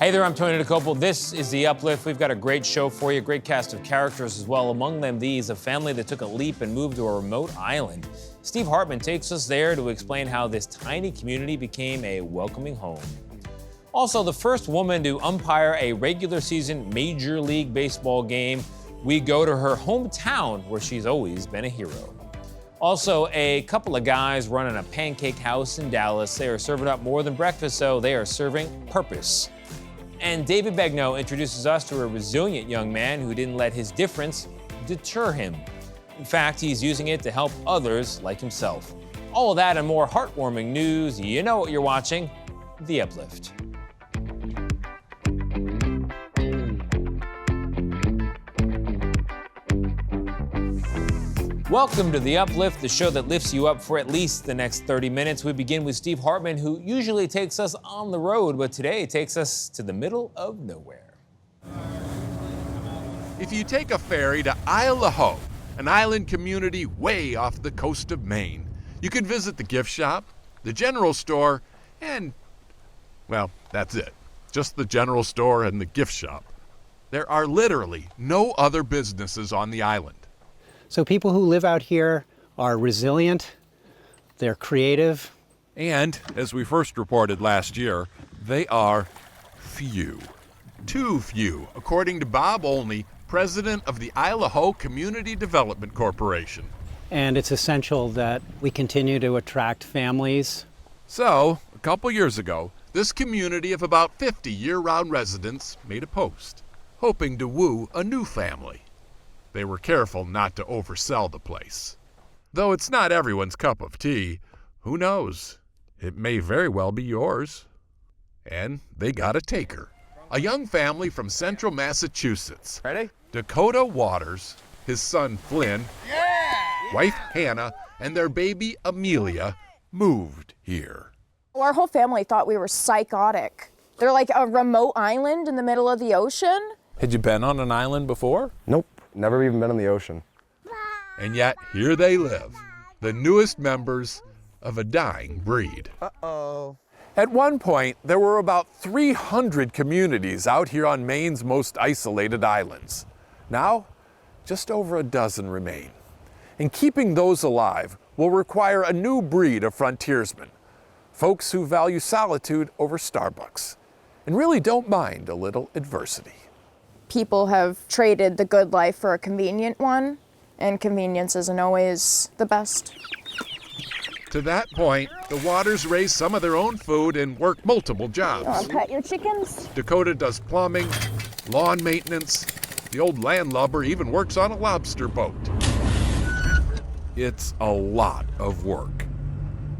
Hey there, I'm Tony DeCopel. This is The Uplift. We've got a great show for you, a great cast of characters as well. Among them, these, a family that took a leap and moved to a remote island. Steve Hartman takes us there to explain how this tiny community became a welcoming home. Also, the first woman to umpire a regular season Major League Baseball game. We go to her hometown where she's always been a hero. Also, a couple of guys running a pancake house in Dallas. They are serving up more than breakfast, so they are serving purpose. And David Begnaud introduces us to a resilient young man who didn't let his difference deter him. In fact, he's using it to help others like himself. All of that and more heartwarming news. You know what you're watching, The Uplift. Welcome to The Uplift, the show that lifts you up for at least the next 30 minutes. We begin with Steve Hartman, who usually takes us on the road, but today takes us to the middle of nowhere. If you take a ferry to Isle of Ho, an island community way off the coast of Maine, you can visit the gift shop, the general store, and, well, that's it. Just the general store and the gift shop. There are literally no other businesses on the island. So people who live out here are resilient, they're creative. And, as we first reported last year, they are few. Too few, according to Bob Olney, president of the Isle of Ho Community Development Corporation. And it's essential that we continue to attract families. So, a couple years ago, this community of about 50 year-round residents made a post, hoping to woo a new family. They were careful not to oversell the place. Though it's not everyone's cup of tea, who knows? It may very well be yours. And they got a taker. A young family from central Massachusetts. Ready? Dakota Waters, his son Flynn, wife Hannah, and their baby Amelia moved here. Our whole family thought we were psychotic. They're like a remote island in the middle of the ocean. Had you been on an island before? Nope, never even been in the ocean. And yet, here they live, the newest members of a dying breed. Uh-oh. At one point, there were about 300 communities out here on Maine's most isolated islands. Now, just over a dozen remain. And keeping those alive will require a new breed of frontiersmen, folks who value solitude over Starbucks and really don't mind a little adversity. People have traded the good life for a convenient one, and convenience isn't always the best. To that point, the Waters raise some of their own food and work multiple jobs. You want to pet your chickens? Dakota does plumbing, lawn maintenance. The old landlubber even works on a lobster boat. It's a lot of work,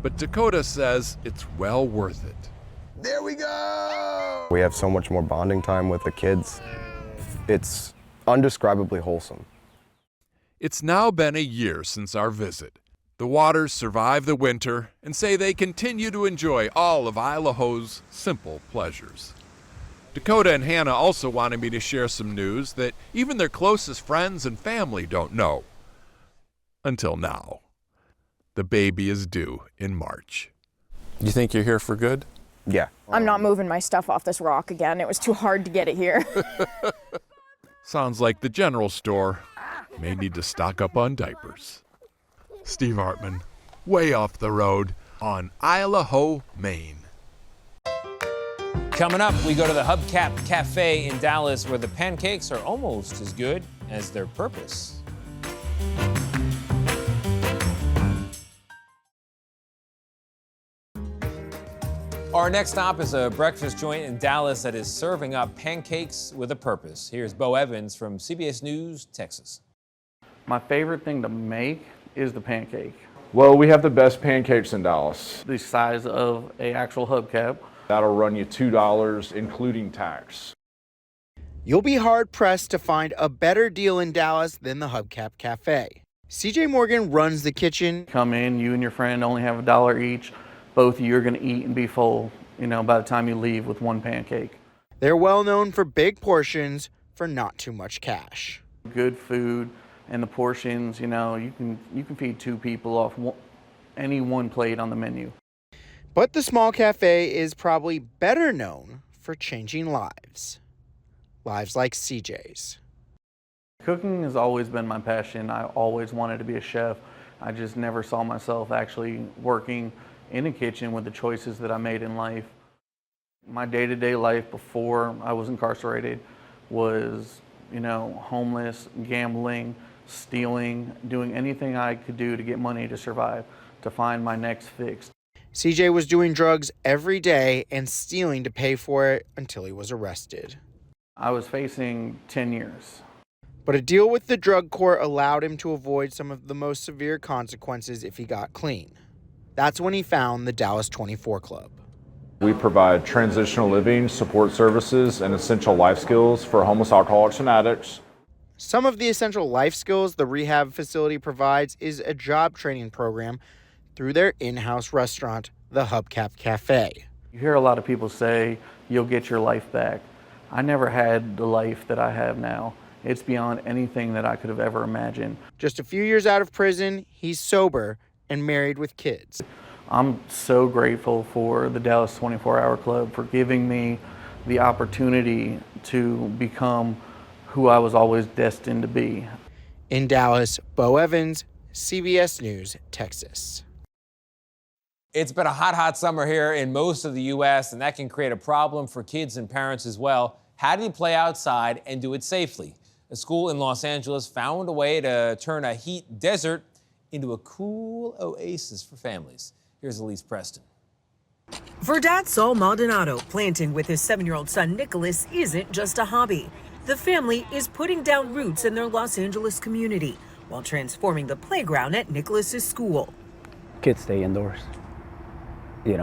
but Dakota says it's well worth it. There we go! We have so much more bonding time with the kids. It's undescribably wholesome. It's now been a year since our visit. The Waters survive the winter and say they continue to enjoy all of Isle of Ho's simple pleasures. Dakota and Hannah also wanted me to share some news that even their closest friends and family don't know. Until now. The baby is due in March. You think you're here for good? Yeah. I'm not moving my stuff off this rock again. It was too hard to get it here. Sounds like the general store may need to stock up on diapers. Steve Hartman, way off the road on Isle of Ho, Maine. Coming up, we go to the Hubcap Cafe in Dallas, where the pancakes are almost as good as their purpose. Our next stop is a breakfast joint in Dallas that is serving up pancakes with a purpose. Here's Bo Evans from CBS News, Texas. My favorite thing to make is the pancake. Well, we have the best pancakes in Dallas. The size of an actual hubcap. That'll run you $2, including tax. You'll be hard-pressed to find a better deal in Dallas than the Hubcap Cafe. CJ Morgan runs the kitchen. Come in, you and your friend only have $1 each. Both of you are going to eat and be full, by the time you leave with one pancake. They're well known for big portions for not too much cash. Good food, and the portions, you can feed 2 people off any one plate on the menu. But the small cafe is probably better known for changing lives. Lives like CJ's. Cooking has always been my passion. I always wanted to be a chef. I just never saw myself actually working in a kitchen with the choices that I made in life. My day-to-day life before I was incarcerated was, homeless, gambling, stealing, doing anything I could do to get money to survive, to find my next fix. CJ was doing drugs every day and stealing to pay for it until he was arrested. I was facing 10 years. But a deal with the drug court allowed him to avoid some of the most severe consequences if he got clean. That's when he found the Dallas 24 Club. We provide transitional living, support services, and essential life skills for homeless alcoholics and addicts. Some of the essential life skills the rehab facility provides is a job training program through their in-house restaurant, the Hubcap Cafe. You hear a lot of people say, you'll get your life back. I never had the life that I have now. It's beyond anything that I could have ever imagined. Just a few years out of prison, he's sober and married with kids. I'm so grateful for the Dallas 24-Hour Club for giving me the opportunity to become who I was always destined to be. In Dallas, Bo Evans, CBS News, Texas. It's been a hot summer here in most of the U.S., and that can create a problem for kids and parents as well. How do you play outside and do it safely? A school in Los Angeles found a way to turn a heat desert into a cool oasis for families. Here's Elise Preston. For Dad Saul Maldonado, planting with his 7-year-old son Nicholas isn't just a hobby. The family is putting down roots in their Los Angeles community while transforming the playground at Nicholas's school. Kids stay indoors. They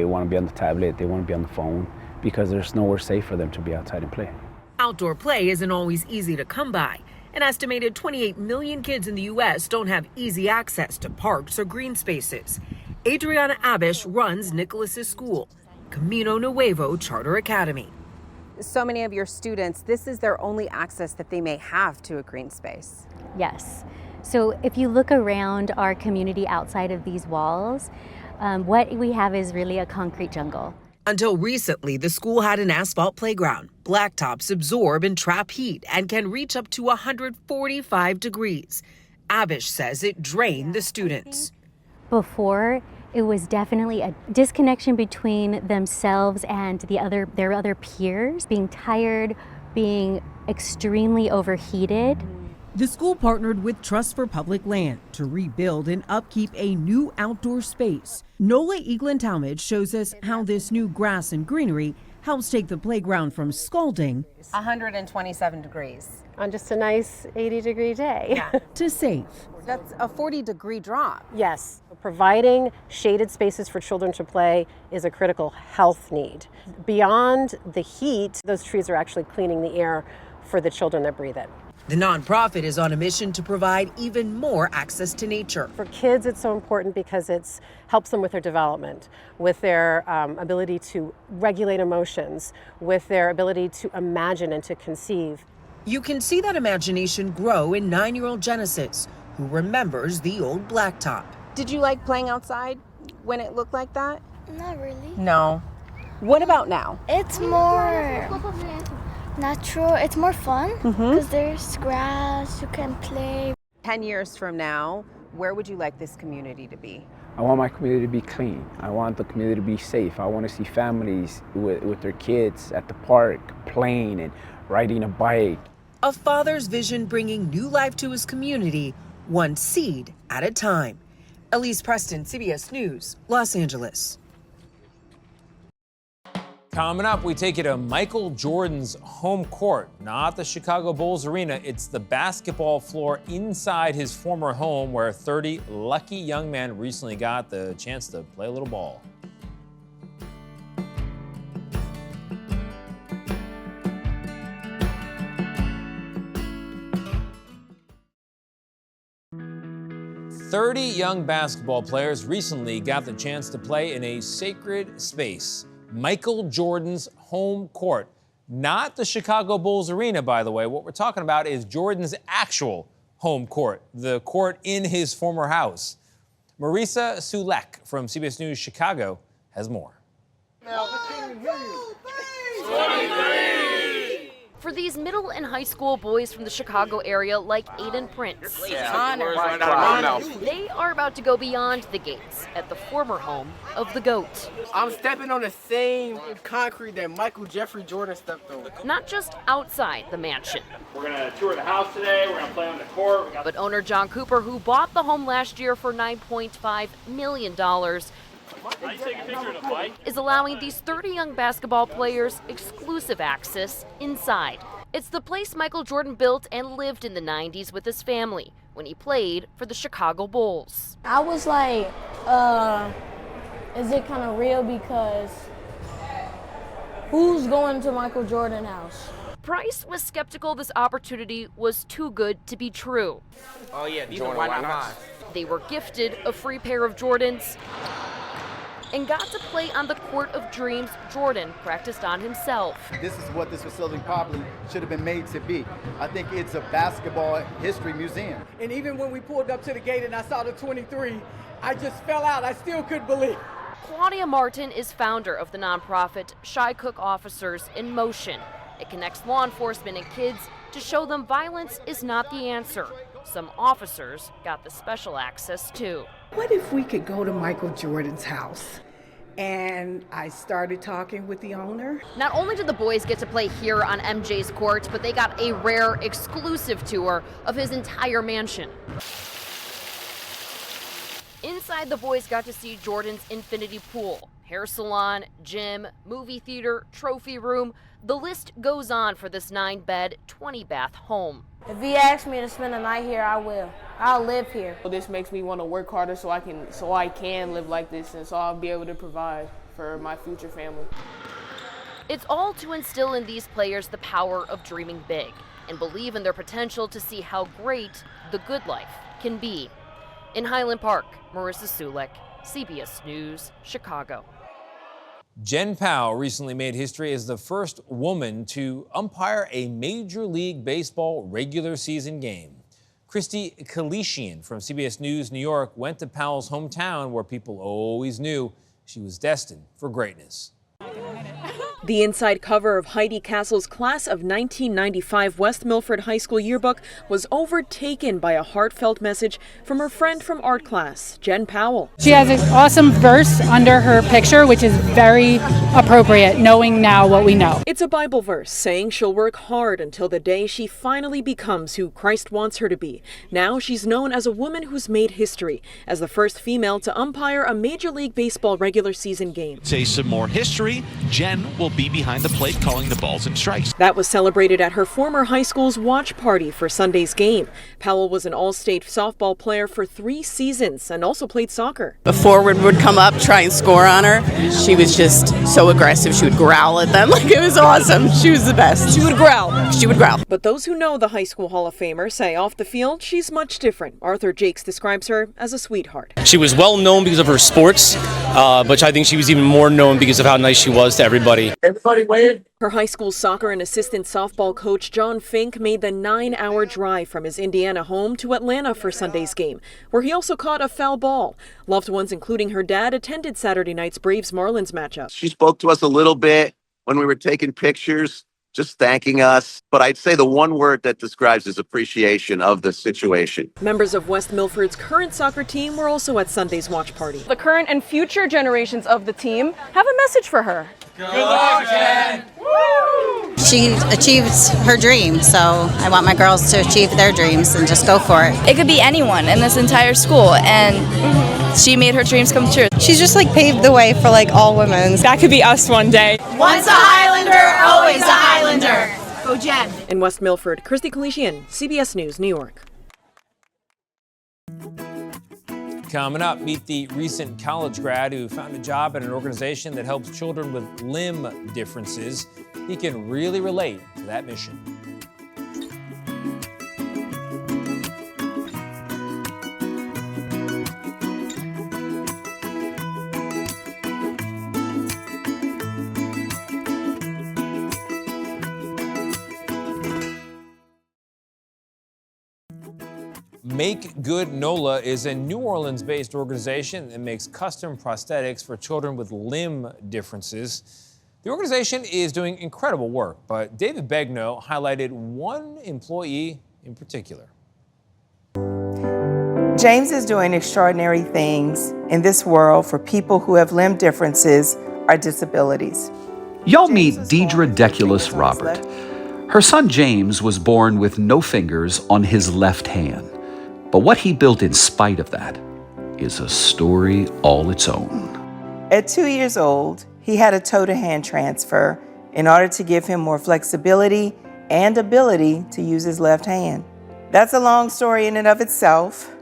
want to be on the tablet, they want to be on the phone because there's nowhere safe for them to be outside and play. Outdoor play isn't always easy to come by. An estimated 28 million kids in the U.S. don't have easy access to parks or green spaces. Adriana Abish runs Nicholas's school, Camino Nuevo Charter Academy. So many of your students, this is their only access that they may have to a green space. Yes. So if you look around our community outside of these walls, what we have is really a concrete jungle. Until recently, the school had an asphalt playground. Blacktops absorb and trap heat and can reach up to 145 degrees. Abish says it drained the students. Before, it was definitely a disconnection between themselves and their other peers, being tired, being extremely overheated. The school partnered with Trust for Public Land to rebuild and upkeep a new outdoor space. Nola Eaglin-Talmadge shows us how this new grass and greenery helps take the playground from scalding 127 degrees on just a nice 80-degree day to safe. That's a 40-degree drop. Yes, providing shaded spaces for children to play is a critical health need. Beyond the heat, those trees are actually cleaning the air for the children that breathe it. The nonprofit is on a mission to provide even more access to nature. For kids, it's so important because it helps them with their development, with their ability to regulate emotions, with their ability to imagine and to conceive. You can see that imagination grow in 9-year-old Genesis, who remembers the old blacktop. Did you like playing outside when it looked like that? Not really. No. What about now? It's more natural. It's more fun because there's grass, you can play. 10 years from now, where would you like this community to be? I want my community to be clean. I want the community to be safe. I want to see families with their kids at the park playing and riding a bike. A father's vision bringing new life to his community, one seed at a time. Elise Preston, CBS News, Los Angeles. Coming up, we take you to Michael Jordan's home court, not the Chicago Bulls arena. It's the basketball floor inside his former home where 30 lucky young men recently got the chance to play a little ball. "30 young basketball players recently got the chance to play in a sacred space, Michael Jordan's home court. Not the Chicago Bulls arena, by the way. What we're talking about is Jordan's actual home court, the court in his former house. Marisa Sulek from CBS News Chicago has more. for these middle and high school boys from the Chicago area like Aiden Prince. They are about to go beyond the gates at the former home of the GOAT. I'm stepping on the same concrete that Michael Jeffrey Jordan stepped on. Not just outside the mansion. We're going to tour the house today, we're going to play on the court. But owner John Cooper, who bought the home last year for $9.5 million, is allowing these 30 young basketball players exclusive access inside. It's the place Michael Jordan built and lived in the 90s with his family when he played for the Chicago Bulls. I was like, is it kind of real, because who's going to Michael Jordan's house? Price was skeptical this opportunity was too good to be true. Oh yeah, these are why not. They were gifted a free pair of Jordans and got to play on the court of dreams Jordan practiced on himself. This is what this facility probably should have been made to be. I think it's a basketball history museum. And even when we pulled up to the gate and I saw the 23, I just fell out. I still couldn't believe. Claudia Martin is founder of the nonprofit Shy Cook Officers in Motion. It connects law enforcement and kids to show them violence is not the answer. Some officers got the special access too. What if we could go to Michael Jordan's house? And I started talking with the owner. Not only did the boys get to play here on MJ's court, but they got a rare exclusive tour of his entire mansion. Inside, the boys got to see Jordan's infinity pool, hair salon, gym, movie theater, trophy room. The list goes on for this 9-bed, 20-bath home. If he asks me to spend the night here, I will. I'll live here. This makes me want to work harder so I can live like this, and so I'll be able to provide for my future family. It's all to instill in these players the power of dreaming big and believe in their potential to see how great the good life can be. In Highland Park, Marissa Sulek, CBS News, Chicago. Jen Powell recently made history as the first woman to umpire a Major League Baseball regular season game. Christy Kalishian from CBS News New York went to Powell's hometown, where people always knew she was destined for greatness. The inside cover of Heidi Castle's class of 1995 West Milford High School yearbook was overtaken by a heartfelt message from her friend from art class, Jen Powell. She has an awesome verse under her picture, which is very appropriate, knowing now what we know. It's a Bible verse saying she'll work hard until the day she finally becomes who Christ wants her to be. Now she's known as a woman who's made history, as the first female to umpire a Major League Baseball regular season game. Say some more history. Jen will be behind the plate calling the balls and strikes. That was celebrated at her former high school's watch party for Sunday's game. Powell was an all-state softball player for 3 seasons and also played soccer. The forward would come up, try and score on her. She was just so aggressive. She would growl at them. Like, it was awesome. She was the best. She would growl. She would growl. But those who know the high school Hall of Famer say off the field, she's much different. Arthur Jakes describes her as a sweetheart. She was well known because of her sports, but I think she was even more known because of how nice she was to everybody. Everybody wave. Her high school soccer and assistant softball coach John Fink made the 9-hour drive from his Indiana home to Atlanta for Sunday's game, where he also caught a foul ball. Loved ones, including her dad, attended Saturday night's Braves-Marlins matchup. She spoke to us a little bit when we were taking pictures, just thanking us. But I'd say the one word that describes his appreciation of the situation. Members of West Milford's current soccer team were also at Sunday's watch party. The current and future generations of the team have a message for her. Good luck, Jen! She achieves her dream, so I want my girls to achieve their dreams and just go for it. It could be anyone in this entire school, and she made her dreams come true. She's just like paved the way for like all women. That could be us one day. Once a Highlander, always a Highlander. Go Jen! In West Milford, Christy Kalishian, CBS News, New York. Coming up, meet the recent college grad who found a job at an organization that helps children with limb differences. He can really relate to that mission. Make Good NOLA is a New Orleans-based organization that makes custom prosthetics for children with limb differences. The organization is doing incredible work, but David Begnaud highlighted one employee in particular. James is doing extraordinary things in this world for people who have limb differences or disabilities. Y'all meet Deidre Deculus Robert. Her son James was born with no fingers on his left hand. But what he built in spite of that is a story all its own. At 2 years old, he had a toe-to-hand transfer in order to give him more flexibility and ability to use his left hand. That's a long story in and of itself,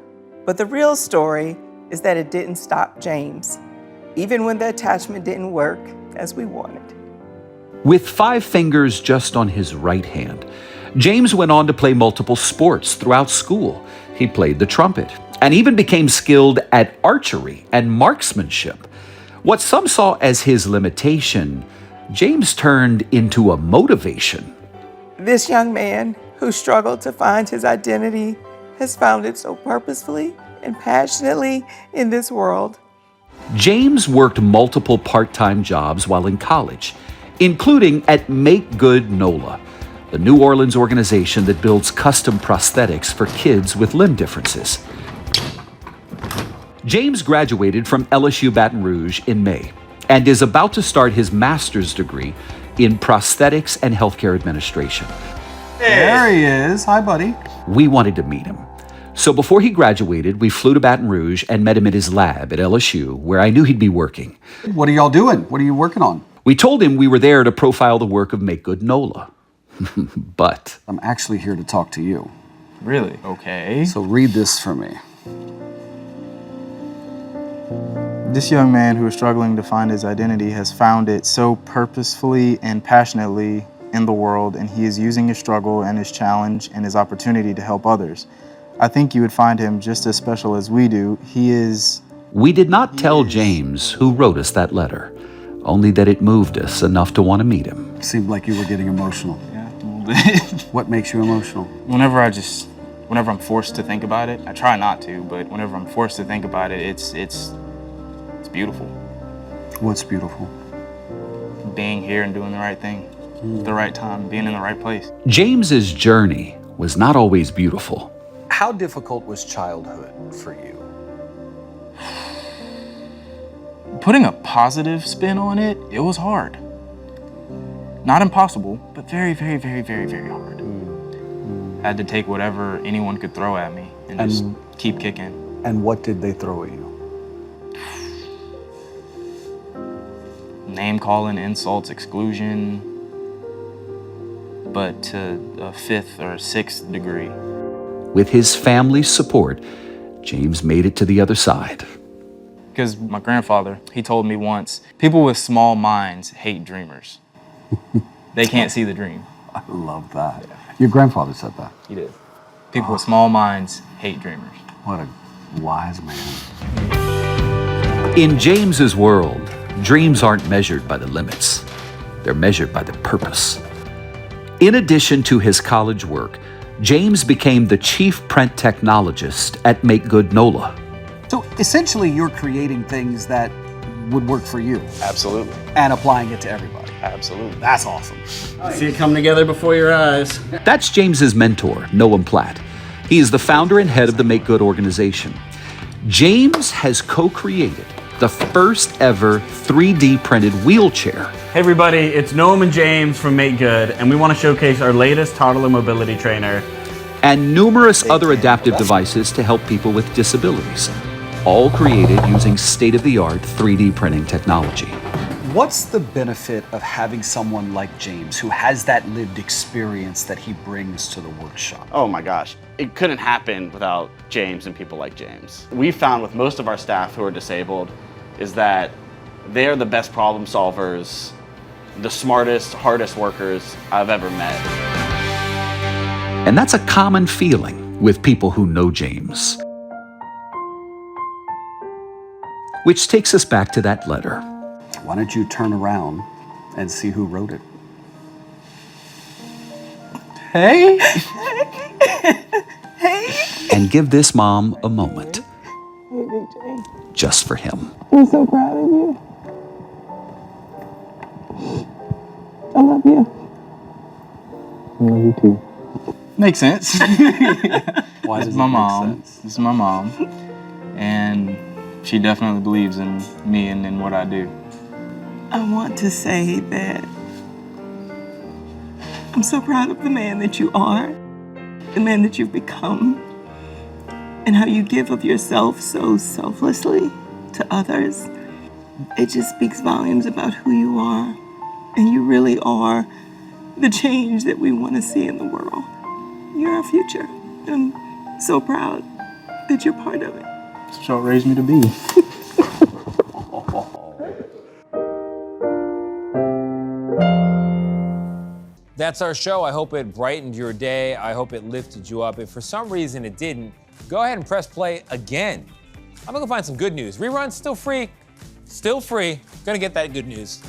but the real story is that it didn't stop James, even when the attachment didn't work as we wanted. With 5 fingers just on his right hand, James went on to play multiple sports throughout school. He played the trumpet and even became skilled at archery and marksmanship. What some saw as his limitation, James turned into a motivation. This young man who struggled to find his identity has found it so purposefully and passionately in this world. James worked multiple part-time jobs while in college, including at Make Good NOLA, the New Orleans organization that builds custom prosthetics for kids with limb differences. James graduated from LSU Baton Rouge in May and is about to start his master's degree in prosthetics and healthcare administration. There he is. Hi, buddy. We wanted to meet him. So before he graduated, we flew to Baton Rouge and met him at his lab at LSU, where I knew he'd be working. What are y'all doing? What are you working on? We told him we were there to profile the work of Make Good NOLA. But I'm actually here to talk to you. Really? Okay. So read this for me. This young man who is struggling to find his identity has found it so purposefully and passionately in the world, and he is using his struggle and his challenge and his opportunity to help others. I think you would find him just as special as we do. We did not tell James who wrote us that letter, only that it moved us enough to want to meet him. Seemed like you were getting emotional. Yeah, a little bit. What makes you emotional? Whenever I'm forced to think about it, I try not to, but whenever I'm forced to think about it, it's beautiful. What's beautiful? Being here and doing the right thing, at the right time, being in the right place. James's journey was not always beautiful. How difficult was childhood for you? Putting a positive spin on it, it was hard. Not impossible, but very, very, very, very, very hard. I had to take whatever anyone could throw at me and just keep kicking. And what did they throw at you? Name calling, insults, exclusion, but to a 5th or 6th degree. With his family's support, James made it to the other side. Because my grandfather, he told me once, people with small minds hate dreamers. They can't see the dream. I love that. Yeah. Your grandfather said that? He did. People with small minds hate dreamers. What a wise man. In James's world, dreams aren't measured by the limits. They're measured by the purpose. In addition to his college work, James became the chief print technologist at Make Good NOLA. So essentially, you're creating things that would work for you. Absolutely. And applying it to everybody. Absolutely. That's awesome. See it come together before your eyes. That's James's mentor, Noam Platt. He is the founder and head of the Make Good organization. James has co-created the first ever 3D printed wheelchair. Hey everybody, it's Noam and James from Make Good, and we want to showcase our latest toddler mobility trainer. And numerous other adaptive devices to help people with disabilities, all created using state-of-the-art 3D printing technology. What's the benefit of having someone like James who has that lived experience that he brings to the workshop? Oh my gosh, it couldn't happen without James and people like James. We found with most of our staff who are disabled is that they are the best problem solvers, the smartest, hardest workers I've ever met. And that's a common feeling with people who know James. Which takes us back to that letter. Why don't you turn around and see who wrote it? Hey! And give this mom a moment. Just for him. I'm so proud of you. Yeah. I love you too. Makes sense. Why does It's it my make mom. sense? This is my mom. And she definitely believes in me and in what I do. I want to say that I'm so proud of the man that you are, the man that you've become, and how you give of yourself so selflessly to others. It just speaks volumes about who you are, and you really are the change that we want to see in the world. You're our future. I'm so proud that you're part of it. That's what y'all raised me to be. That's our show. I hope it brightened your day. I hope it lifted you up. If for some reason it didn't, go ahead and press play again. I'm gonna go find some good news. Reruns still free. Still free. Gonna get that good news.